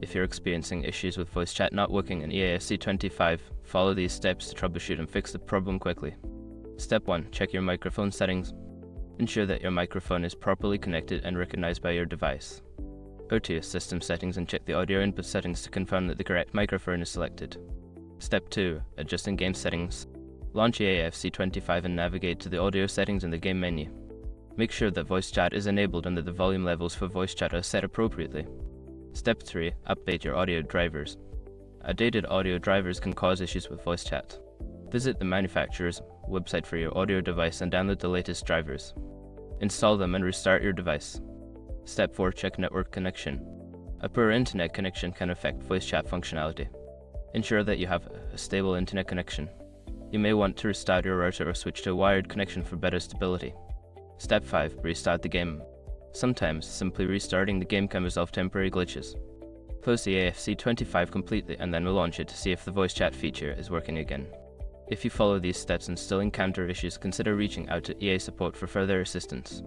If you're experiencing issues with voice chat not working in EAFC25, follow these steps to troubleshoot and fix the problem quickly. Step 1. Check your microphone settings. Ensure that your microphone is properly connected and recognized by your device. Go to your system settings and check the audio input settings to confirm that the correct microphone is selected. Step 2. Adjust in-game settings. Launch EAFC25 and navigate to the audio settings in the game menu. Make sure that voice chat is enabled and that the volume levels for voice chat are set appropriately. Step 3. Update your audio drivers. Outdated audio drivers can cause issues with voice chat. Visit the manufacturer's website for your audio device and download the latest drivers. Install them and restart your device. Step 4. Check network connection. A poor internet connection can affect voice chat functionality. Ensure that you have a stable internet connection. You may want to restart your router or switch to a wired connection for better stability. Step 5. Restart the game. Sometimes, simply restarting the game can resolve temporary glitches. Close the EAFC25 completely and then relaunch it to see if the voice chat feature is working again. If you follow these steps and still encounter issues, consider reaching out to EA support for further assistance.